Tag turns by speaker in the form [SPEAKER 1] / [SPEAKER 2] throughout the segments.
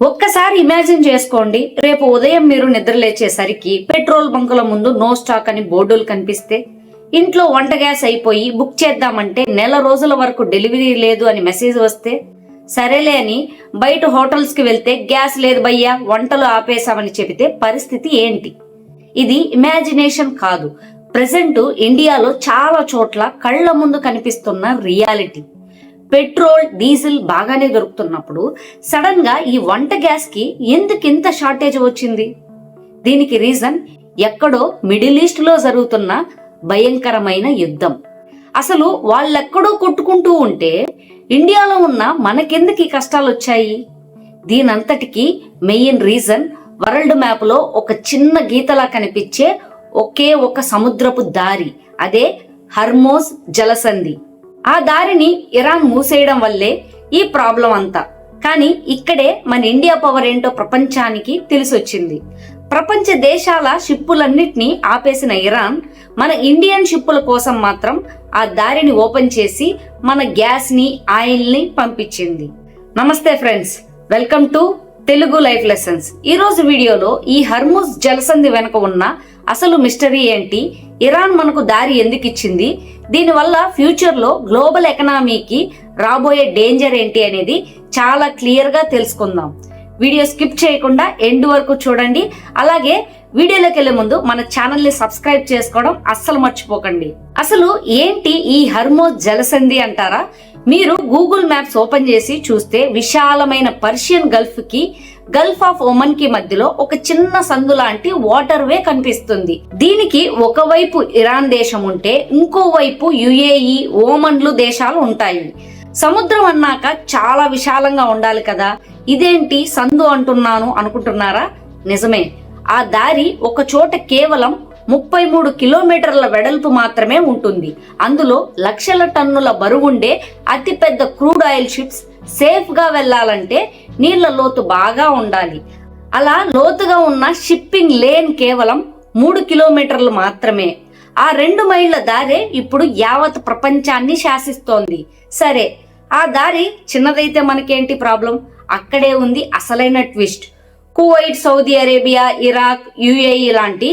[SPEAKER 1] ఒక్కసారి ఇమాజిన్ చేసుకోండి, రేపు ఉదయం మీరు నిద్రలేచేసరికి పెట్రోల్ బంకుల ముందు నో స్టాక్ అని బోర్డులు కనిపిస్తే, ఇంట్లో వంట గ్యాస్ అయిపోయి బుక్ చేద్దామంటే నెల రోజుల వరకు డెలివరీ లేదు అని మెసేజ్ వస్తే, సరేలే అని బయట హోటల్స్ కి వెళ్తే గ్యాస్ లేదు భయ్యా వంటలు ఆపేశామని చెబితే పరిస్థితి ఏంటి? ఇది ఇమాజినేషన్ కాదు, ప్రెసెంట్ ఇండియాలో చాలా చోట్ల కళ్ల ముందు కనిపిస్తున్న రియాలిటీ. పెట్రోల్ డీజిల్ బాగానే దొరుకుతున్నప్పుడు సడన్ గా ఈ వంట గ్యాస్ కి ఎందుకింత షార్టేజ్ వచ్చింది? దీనికి రీజన్ ఎక్కడో మిడిల్ ఈస్ట్ లో జరుగుతున్న భయంకరమైన యుద్ధం. అసలు వాళ్ళెక్కడో కొట్టుకుంటూ ఉంటే ఇండియాలో ఉన్న మనకెందుకు ఈ కష్టాలు వచ్చాయి? దీనంతటికి మెయిన్ రీజన్ వరల్డ్ మ్యాప్ లో ఒక చిన్న గీతలా కనిపించే ఒకే ఒక సముద్రపు దారి, అదే హర్మోజ్ జలసంధి. ఆ దారిని ఇరాన్ మూసేయడం వల్లే ఈ ప్రాబ్లం అంతా. కానీ ఇక్కడే మన ఇండియా పవర్ ఏంటో ప్రపంచానికి తెలిసొచ్చింది. ప్రపంచ దేశాల షిప్పులన్నిటినీ ఆపేసిన ఇరాన్ మన ఇండియన్ షిప్పుల కోసం మాత్రం ఆ దారిని ఓపెన్ చేసి మన గ్యాస్ ని, ఆయిల్ ని పంపించింది. నమస్తే friends, welcome to Telugu life lessons. ఈ రోజు వీడియోలో ఈ హర్మూజ్ జలసంధి వెనుక ఉన్న అసలు మిస్టరీ ఏంటి, ఇరాన్ మనకు దారి ఎందుకు ఇచ్చింది, దీనివల్ల ఫ్యూచర్ లో గ్లోబల్ ఎకనామీకి రాబోయే డేంజర్ ఏంటి అనేది చాలా క్లియర్ గా తెలుసుకుందాం. వీడియో స్కిప్ చేయకుండా ఎండ్ వరకు చూడండి. అలాగే వీడియోలోకి వెళ్లే ముందు మన ఛానల్ ని సబ్స్క్రైబ్ చేసుకోవడం అస్సలు మర్చిపోకండి. అసలు ఏంటి ఈ హర్మోజ్ జలసంధి అంటారా? మీరు గూగుల్ మ్యాప్స్ ఓపెన్ చేసి చూస్తే విశాలమైన పర్షియన్ గల్ఫ్ కి, గల్ఫ్ ఆఫ్ ఒమన్ కి మధ్యలో ఒక చిన్న సందు లాంటి వాటర్ వే కనిపిస్తుంది. దీనికి ఒకవైపు ఇరాన్ దేశం ఉంటే ఇంకోవైపు యుఏఈ, ఓమన్లు దేశాలు ఉంటాయి. సముద్రం అన్నాక చాలా విశాలంగా ఉండాలి కదా, ఇదేంటి సందు అంటున్నాను అనుకుంటున్నారా? నిజమే, ఆ దారి ఒక చోట కేవలం 33 కిలోమీటర్ల వెడల్పు మాత్రమే ఉంటుంది. అందులో లక్షల టన్నుల బరువుండే అతిపెద్ద క్రూడ్ ఆయిల్ షిప్స్ సేఫ్ గా వెళ్లాలంటే నీళ్ల లోతు బాగా ఉండాలి. అలా లోతుగా ఉన్న షిప్పింగ్ లేన్ కేవలం 3 కిలోమీటర్లు మాత్రమే. ఆ 2 మైళ్ల దారే ఇప్పుడు యావత్ ప్రపంచాన్ని శాసిస్తోంది. సరే, ఆ దారి చిన్నదైతే మనకేంటి ప్రాబ్లం? అక్కడే ఉంది అసలైన twist. Kuwait, Saudi Arabia, Iraq, UAE లాంటి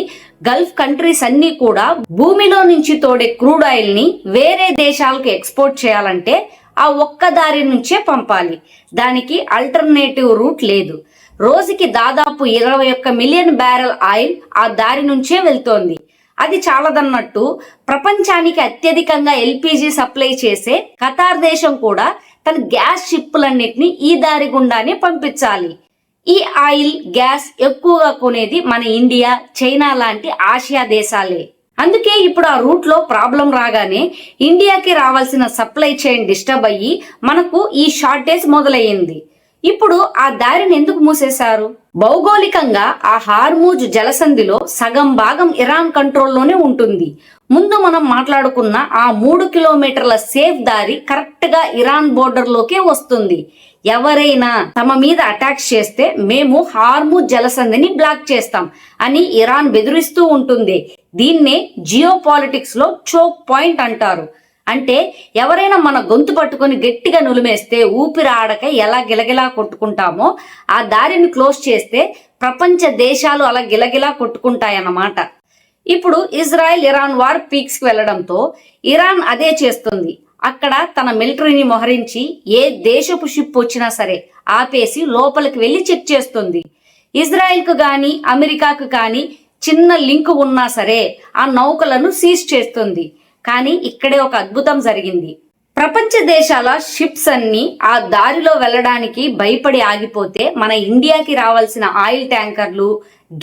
[SPEAKER 1] గల్ఫ్ కంట్రీస్ అన్ని కూడా భూమిలో నుంచి తోడే క్రూడ్ ఆయిల్ ని వేరే దేశాలకు ఎక్స్పోర్ట్ చేయాలంటే ఆ ఒక్క దారి నుంచే పంపాలి. దానికి ఆల్టర్నేటివ్ రూట్ లేదు. రోజుకి దాదాపు 21 మిలియన్ బ్యారెల్ ఆయిల్ ఆ దారి నుంచే వెళ్తోంది. అది చాలదన్నట్టు ప్రపంచానికి అత్యధికంగా ఎల్పిజి సప్లై చేసే ఖతార్ దేశం కూడా తన గ్యాస్ షిప్పులన్నిటిని ఈ దారి గుండానే పంపించాలి. ఈ ఆయిల్, గ్యాస్ ఎక్కువగా కొనేది మన ఇండియా, చైనా లాంటి ఆసియా దేశాలే. అందుకే ఇప్పుడు ఆ రూట్ లో ప్రాబ్లం రాగానే ఇండియాకి రావాల్సిన సప్లై చైన్ డిస్టర్బ్ అయ్యి మనకు ఈ షార్టేజ్ మొదలయ్యింది. ఇప్పుడు ఆ దారిని ఎందుకు మూసేశారు? భౌగోళికంగా ఆ హార్మూజ్ జలసంధిలో సగం భాగం ఇరాన్ కంట్రోల్లోనే ఉంటుంది. ముందు మనం మాట్లాడుకున్న ఆ 3 కిలోమీటర్ల సేఫ్ దారి కరెక్ట్ గా ఇరాన్ బోర్డర్ లోకే వస్తుంది. ఎవరైనా తమ మీద అటాక్స్ చేస్తే మేము హార్మూజ్ జలసంధిని బ్లాక్ చేస్తాం అని ఇరాన్ బెదిరిస్తూ ఉంటుంది. దీన్నే జియో పాలిటిక్స్ లో చోక్ పాయింట్ అంటారు. అంటే ఎవరైనా మన గొంతు పట్టుకొని గట్టిగా నులిమేస్తే ఊపిరి ఆడక ఎలా గిలగిలా కొట్టుకుంటామో ఆ దారిని క్లోజ్ చేస్తే ప్రపంచ దేశాలు అలా గిలగిలా కొట్టుకుంటాయన్నమాట. ఇప్పుడు ఇజ్రాయెల్ ఇరాన్ వార్ పీక్స్ కి వెళ్లడంతో ఇరాన్ అదే చేస్తుంది. అక్కడ తన మిలిటరీని మోహరించి ఏ దేశపు షిప్ వచ్చినా సరే ఆపేసి లోపలికి వెళ్లి చెక్ చేస్తుంది. ఇజ్రాయెల్ కు గాని, అమెరికాకు గాని చిన్న లింక్ ఉన్నా సరే ఆ నౌకలను సీజ్ చేస్తుంది. కానీ ఇక్కడే ఒక అద్భుతం జరిగింది. ప్రపంచ దేశాల షిప్స్ అన్ని ఆ దారిలో వెళ్లడానికి భయపడి ఆగిపోతే మన ఇండియాకి రావాల్సిన ఆయిల్ ట్యాంకర్లు,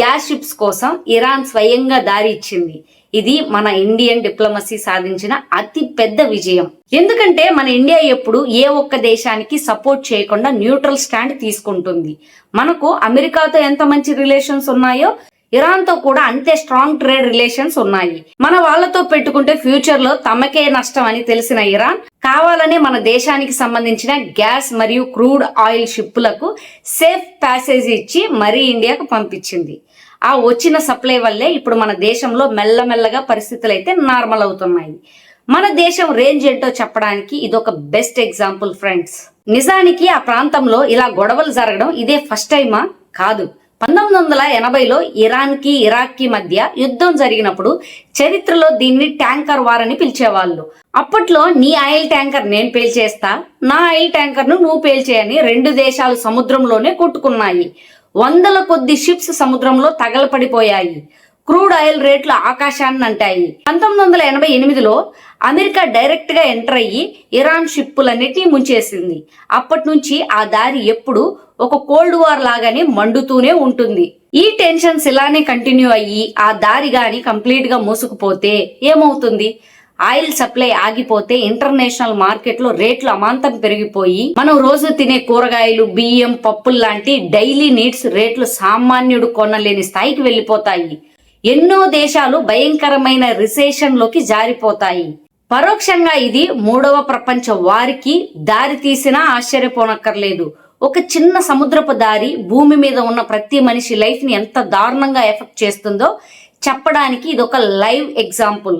[SPEAKER 1] గ్యాస్ షిప్స్ కోసం ఇరాన్ స్వయంగా దారి ఇచ్చింది. ఇది మన ఇండియన్ డిప్లొమసీ సాధించిన అతి పెద్ద విజయం. ఎందుకంటే మన ఇండియా ఎప్పుడు ఏ ఒక్క దేశానికి సపోర్ట్ చేయకుండా న్యూట్రల్ స్టాండ్ తీసుకుంటుంది. మనకు అమెరికాతో ఎంత మంచి రిలేషన్స్ ఉన్నాయో ఇరాన్ తో కూడా అంతే స్ట్రాంగ్ ట్రేడ్ రిలేషన్స్ ఉన్నాయి. మన వాళ్లతో పెట్టుకుంటే ఫ్యూచర్ లో తమకే నష్టం అని తెలిసిన ఇరాన్ కావాలనే మన దేశానికి సంబంధించిన గ్యాస్ మరియు క్రూడ్ ఆయిల్ షిప్పులకు సేఫ్ ప్యాసేజ్ ఇచ్చి మరీ ఇండియాకు పంపించింది. ఆ వచ్చిన సప్లై వల్లే ఇప్పుడు మన దేశంలో మెల్లమెల్లగా పరిస్థితులు అయితే నార్మల్ అవుతున్నాయి. మన దేశం రేంజ్ ఏంటో చెప్పడానికి ఇదొక బెస్ట్ ఎగ్జాంపుల్ ఫ్రెండ్స్. నిజానికి ఆ ప్రాంతంలో ఇలా గొడవలు జరగడం ఇదే ఫస్ట్ టైమా? కాదు. 1980లో ఇరాన్ కి ఇరాక్ కి మధ్య యుద్ధం జరిగినప్పుడు చరిత్రలో దీన్ని ట్యాంకర్ వార్ అని పిలిచేవాళ్ళు. అప్పట్లో నీ ఆయిల్ ట్యాంకర్ నేను పేల్చేస్తా, నా ఆయిల్ ట్యాంకర్ ను నువ్వు పేల్చేయని రెండు దేశాలు సముద్రంలోనే కొట్టుకున్నాయి. వందల కొద్ది షిప్స్ సముద్రంలో తగలపడిపోయాయి. క్రూడ్ ఆయిల్ రేట్లు ఆకాశాన్ని అంటాయి. 1988లో అమెరికా డైరెక్ట్ గా ఎంటర్ అయ్యి ఇరాన్ షిప్పులన్నిటినీ ముంచేసింది. అప్పటి నుంచి ఆ దారి ఎప్పుడు ఒక కోల్డ్ వార్ లాగానే మండుతూనే ఉంటుంది. ఈ టెన్షన్స్ ఇలానే కంటిన్యూ అయ్యి ఆ దారి గాని కంప్లీట్ గా మూసుకుపోతే ఏమవుతుంది? ఆయిల్ సప్లై ఆగిపోతే ఇంటర్నేషనల్ మార్కెట్ లో రేట్లు అమాంతం పెరిగిపోయి మనం రోజు తినే కూరగాయలు, బియ్యం, పప్పులు లాంటి డైలీ నీడ్స్ రేట్లు సామాన్యుడు కొనలేని స్థాయికి వెళ్లిపోతాయి. ఎన్నో దేశాలు భయంకరమైన రిసెషన్ లోకి జారిపోతాయి. పరోక్షంగా ఇది మూడవ ప్రపంచ వారికి దారి తీసినా ఆశ్చర్యపోనక్కర్లేదు. ఒక చిన్న సముద్రపు దారి భూమి మీద ఉన్న ప్రతి మనిషి లైఫ్ ని ఎంత దారుణంగా ఎఫెక్ట్ చేస్తుందో చెప్పడానికి ఇది ఒక లైవ్ ఎగ్జాంపుల్.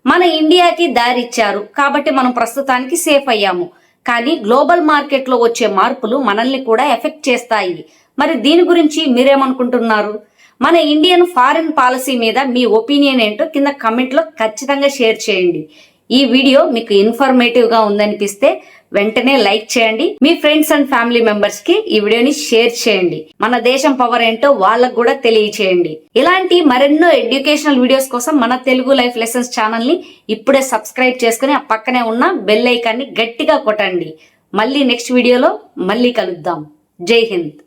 [SPEAKER 1] మన ఇండియాకి దారి ఇచ్చారు కాబట్టి మనం ప్రస్తుతానికి సేఫ్ అయ్యాము. కానీ గ్లోబల్ మార్కెట్ లో వచ్చే మార్పులు మనల్ని కూడా ఎఫెక్ట్ చేస్తాయి. మరి దీని గురించి మీరేమనుకుంటున్నారు? మన ఇండియన్ ఫారిన్ పాలసీ మీద మీ ఒపీనియన్ ఏంటో కింద కమెంట్ లో ఖచ్చితంగా షేర్ చేయండి. ఈ వీడియో మీకు ఇన్ఫర్మేటివ్ గా ఉందనిపిస్తే వెంటనే లైక్ చేయండి. మీ ఫ్రెండ్స్ అండ్ ఫ్యామిలీ మెంబర్స్ కి ఈ వీడియోని షేర్ చేయండి. మన దేశం పవర్ ఏంటో వాళ్ళకు కూడా తెలియచేయండి. ఇలాంటి మరెన్నో ఎడ్యుకేషనల్ వీడియోస్ కోసం మన తెలుగు లైఫ్ లెసన్స్ ఛానల్ ని ఇప్పుడే సబ్స్క్రైబ్ చేసుకుని ఆ పక్కనే ఉన్న బెల్ ఐకాన్ని గట్టిగా కొట్టండి. మళ్ళీ నెక్స్ట్ వీడియోలో మళ్ళీ కలుద్దాం. జై హింద్.